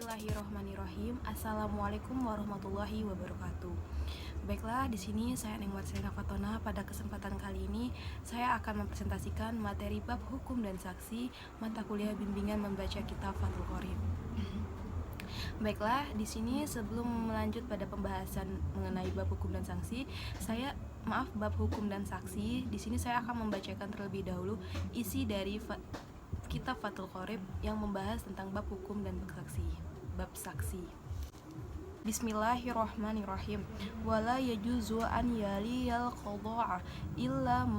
Bismillahirrahmanirrahim. Assalamualaikum warahmatullahi wabarakatuh. Baiklah, di sini saya Neng Marcelina Fatona. Pada kesempatan kali ini saya akan mempresentasikan materi bab hukum dan saksi mata kuliah bimbingan membaca kitab Fathul Qorib. Baiklah, di sini sebelum melanjut pada pembahasan mengenai bab hukum dan saksi, bab hukum dan saksi. Di sini saya akan membacakan terlebih dahulu isi dari kitab Fathul Qorib yang membahas tentang bab hukum dan bab saksi. Bismillahirrahmanirrahim. Wala yajuzu an yaliyal qada'a illa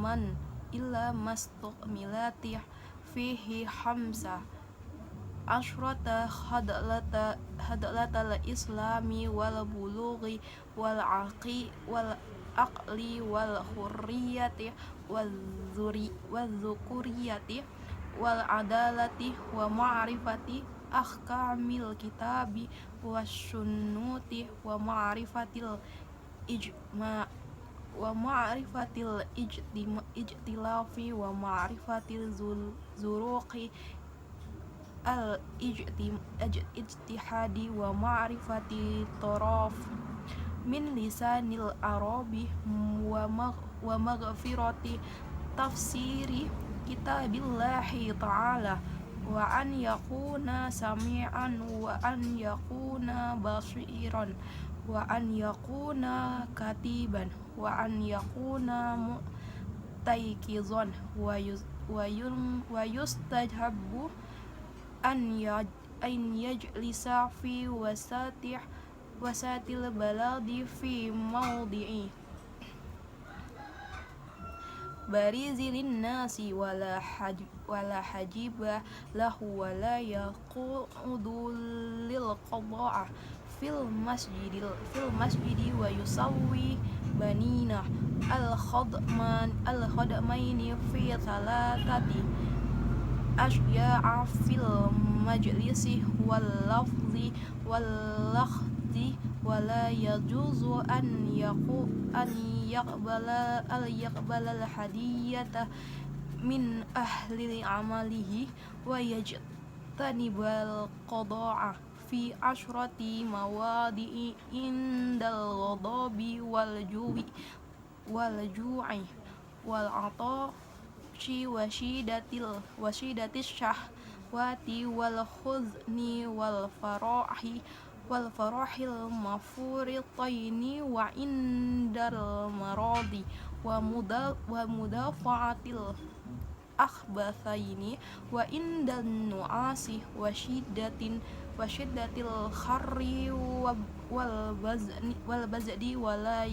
mastuqmilati fihi hamsa asyrata hadlatal islami wal bulughi wal aqli wal hurriyati wal zukuriyati wal adalati wa ma'rifati ahkamil kitabi wasyunnuti wa ma'rifatil ijtilafi wa ma'rifatil zuruqi al ijtihadi wa ma'rifati taraf min lisanil arabi wa maghfirati tafsiri kitabillahi ta'ala wa an yakuna sami'an wa an yakuna basiran wa an yakuna katiban wa an yakuna mu'taikizan wa yustahabbu an yajlisa fi wasatil baladi fi mawdi'i barizilin nasi wala hajiba lahu wala yaqudu lil qada'a fil masjidi wa yusawwi banina al khadmaini fi thalathati asya'a fil majlisi wal lafzi wal lakhdi wala yajuzu an yaqbala al hadiyata min ahli amalihi wa yajtanibal qada'a fi asyrati mawadi'i indal ghadabi wal ju'i wal atashi washidatis syahwati wal khuzni wal farahil mafuritaini wa indal maradi wa mudafa'atil akhbathaini wa indan nu'asi wa shiddatil kharri wal bazdi wala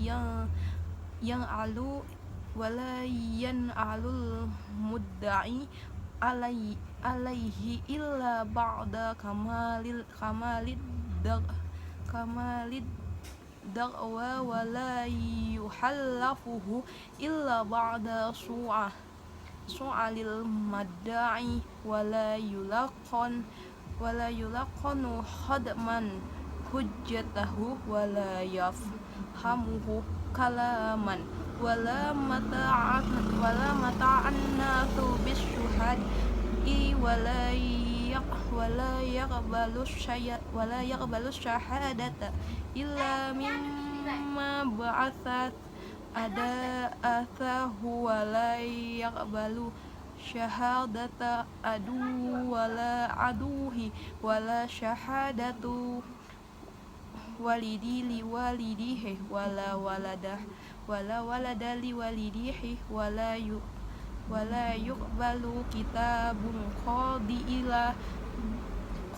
yan'alul mudda'i alaihi illa ba'da kamalid da'wa wala yuhallafuhu illa ba'da su'alil madda'i wala yulaqanu khadman hujjatahu wala yafhamuhu kalaman wala mata'an nathu bisyuhadi wala yaqbalu syahadata illa mimma ba'athat athahu wala yaqbalu syahadata adu wala aduhi wala syahadatu walidi li walidihi wala walada li walidihi wala yuqbalu kitabun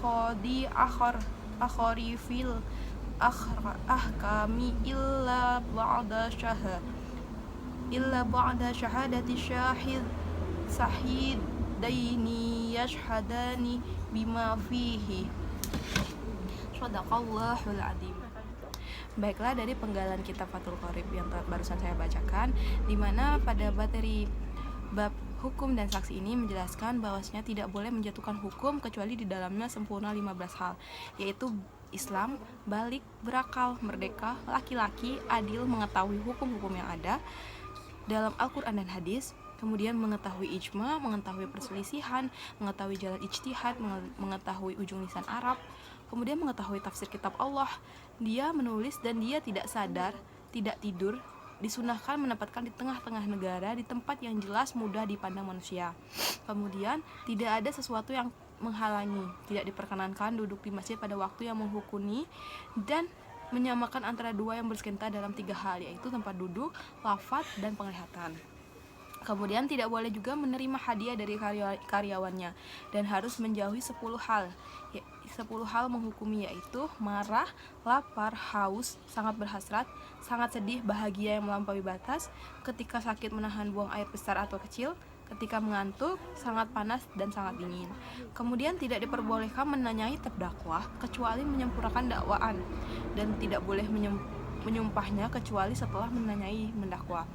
qadi akhari fil ahkami illa ba'da syahadati sahidaini yashhadani bima fihi. Shadaqallahul adzim. Baiklah, dari penggalan kitab Fathul Qorib yang barusan saya bacakan, di mana pada materi bab hukum dan saksi ini menjelaskan bahwasanya tidak boleh menjatuhkan hukum kecuali di dalamnya sempurna 15 hal, yaitu Islam, balik, berakal, merdeka, laki-laki, adil, mengetahui hukum-hukum yang ada dalam Al-Quran dan hadis, kemudian mengetahui ijma, mengetahui perselisihan, mengetahui jalan ijtihad, mengetahui ujung lisan Arab, kemudian mengetahui tafsir kitab Allah. Dia menulis dan dia tidak sadar, tidak tidur, disunahkan menempatkan di tengah-tengah negara di tempat yang jelas mudah dipandang manusia. Kemudian tidak ada sesuatu yang menghalangi, tidak diperkenankan duduk di masjid pada waktu yang menghukumi, dan menyamakan antara dua yang bersengketa dalam 3 hal, yaitu tempat duduk, lafaz, dan penglihatan. Kemudian tidak boleh juga menerima hadiah dari karyawannya dan harus menjauhi 10 hal. 10 hal menghukumi, yaitu marah, lapar, haus, sangat berhasrat, sangat sedih, bahagia yang melampaui batas, ketika sakit menahan buang air besar atau kecil, ketika mengantuk, sangat panas dan sangat dingin. Kemudian tidak diperbolehkan menanyai terdakwa kecuali menyempurnakan dakwaan, dan tidak boleh menyumpahnya kecuali setelah menanyai mendakwa.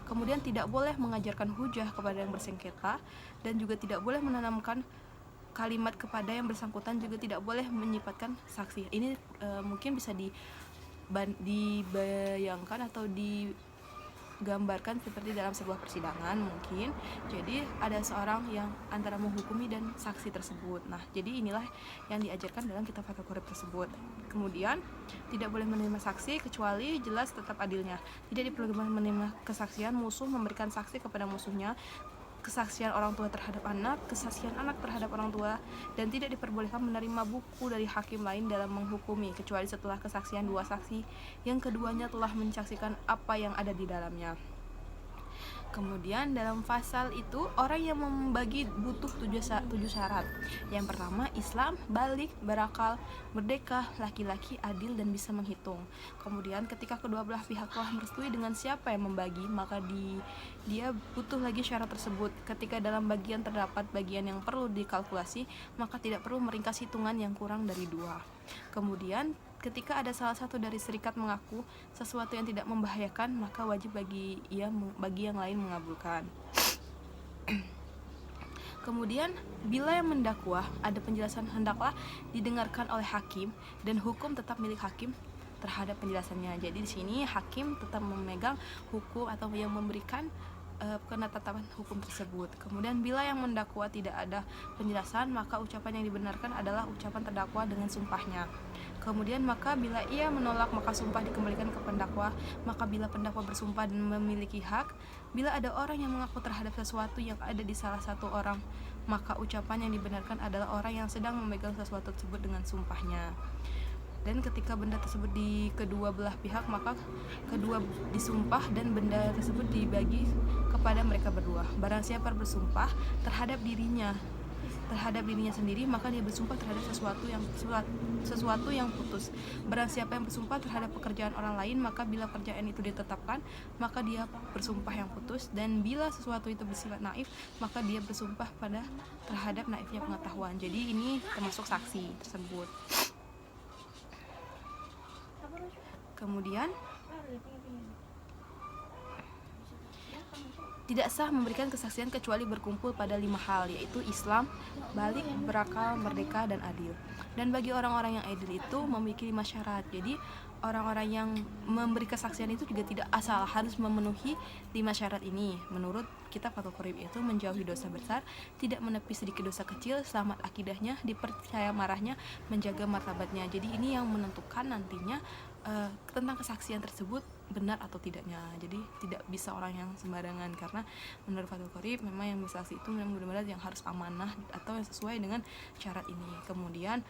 Kemudian tidak boleh mengajarkan hujah kepada yang bersengketa, dan juga tidak boleh menanamkan kalimat kepada yang bersangkutan, juga tidak boleh menyifatkan saksi. Ini mungkin bisa dibayangkan atau digambarkan seperti dalam sebuah persidangan mungkin. Jadi ada seorang yang antara menghukumi dan saksi tersebut. Nah, jadi inilah yang diajarkan dalam kitab Fathul Qorib tersebut. Kemudian tidak boleh menerima saksi kecuali jelas tetap adilnya. Tidak diperbolehkan menerima kesaksian musuh memberikan saksi kepada musuhnya, kesaksian orang tua terhadap anak, kesaksian anak terhadap orang tua, dan tidak diperbolehkan menerima buku dari hakim lain dalam menghukumi kecuali setelah kesaksian 2 saksi yang keduanya telah menyaksikan apa yang ada di dalamnya. Kemudian dalam pasal itu orang yang membagi butuh 7 syarat. Yang pertama, Islam, balik, berakal, merdeka, laki-laki, adil, dan bisa menghitung. Kemudian ketika kedua belah pihak telah merestui dengan siapa yang membagi, maka dia butuh lagi syarat tersebut. Ketika dalam bagian terdapat bagian yang perlu dikalkulasi, maka tidak perlu meringkas hitungan yang kurang dari 2. Kemudian ketika ada salah satu dari serikat mengaku sesuatu yang tidak membahayakan, maka wajib bagi yang lain mengabulkan. Kemudian bila yang mendakwa ada penjelasan, hendaklah didengarkan oleh hakim dan hukum tetap milik hakim terhadap penjelasannya. Jadi di sini hakim tetap memegang hukum atau yang memberikan penetapan hukum tersebut. Kemudian bila yang mendakwa tidak ada penjelasan, maka ucapan yang dibenarkan adalah ucapan terdakwa dengan sumpahnya. Kemudian maka bila ia menolak, maka sumpah dikembalikan ke pendakwa. Maka bila pendakwa bersumpah dan memiliki hak, bila ada orang yang mengaku terhadap sesuatu yang ada di salah satu orang, maka ucapan yang dibenarkan adalah orang yang sedang memegang sesuatu tersebut dengan sumpahnya. Dan ketika benda tersebut di kedua belah pihak, maka kedua disumpah dan benda tersebut dibagi kepada mereka berdua. Barang siapa bersumpah terhadap dirinya sendiri, maka dia bersumpah terhadap sesuatu yang putus. Barang siapa yang bersumpah terhadap pekerjaan orang lain, maka bila pekerjaan itu ditetapkan, maka dia bersumpah yang putus. Dan bila sesuatu itu bersifat naif, maka dia bersumpah terhadap naifnya pengetahuan. Jadi ini termasuk saksi tersebut. Kemudian tidak sah memberikan kesaksian kecuali berkumpul pada 5 hal, yaitu Islam, balik, berakal, merdeka, dan adil. Dan bagi orang-orang yang adil itu memiliki 5 syarat. Jadi orang-orang yang memberi kesaksian itu juga tidak asal, harus memenuhi 5 syarat ini. Menurut kitab Fathul Qorib itu menjauhi dosa besar, tidak menepi sedikit dosa kecil, selamat akidahnya, dipercaya marahnya, menjaga martabatnya. Jadi ini yang menentukan nantinya tentang kesaksian tersebut benar atau tidaknya. Jadi tidak bisa orang yang sembarangan, karena menurut Fathul Qorib memang yang bersaksi itu memang benar-benar yang harus amanah atau yang sesuai dengan syarat ini. Kemudian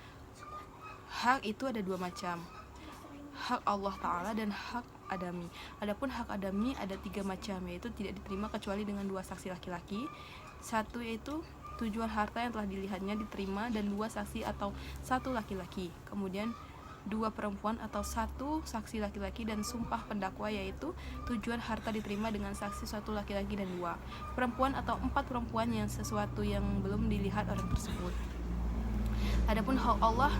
hak itu ada 2 macam, hak Allah Ta'ala dan hak adami. Adapun hak adami ada 3 macam, yaitu tidak diterima kecuali dengan 2 saksi laki-laki. 1 yaitu tujuan harta yang telah dilihatnya diterima, dan 2 saksi atau 1 laki-laki. Kemudian 2 perempuan atau 1 saksi laki-laki, dan sumpah pendakwa, yaitu tujuan harta diterima dengan saksi 1 laki-laki dan 2 perempuan atau 4 perempuan yang sesuatu yang belum dilihat orang tersebut. Adapun hak Allah,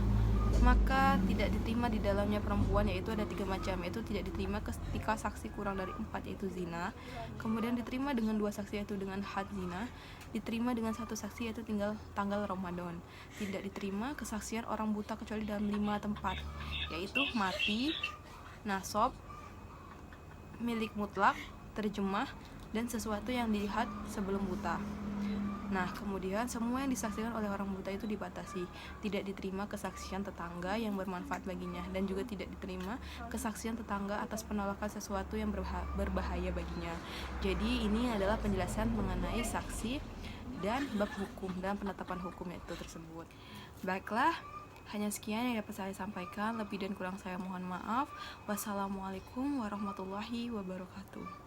maka tidak diterima di dalamnya perempuan, yaitu ada 3 macam, yaitu tidak diterima ketika saksi kurang dari 4, yaitu zina. Kemudian diterima dengan 2 saksi, yaitu dengan had zina. Diterima dengan 1 saksi, yaitu tanggal Ramadan. Tidak diterima kesaksian orang buta kecuali dalam 5 tempat, yaitu mati, nasab, milik mutlak, terjemah, dan sesuatu yang dilihat sebelum buta. Nah, kemudian semua yang disaksikan oleh orang buta itu dibatasi, tidak diterima kesaksian tetangga yang bermanfaat baginya, dan juga tidak diterima kesaksian tetangga atas penolakan sesuatu yang berbahaya baginya. Jadi ini adalah penjelasan mengenai saksi dan bab hukum dan penetapan hukumnya itu tersebut. Baiklah, hanya sekian yang dapat saya sampaikan. Lebih dan kurang saya mohon maaf. Wassalamualaikum warahmatullahi wabarakatuh.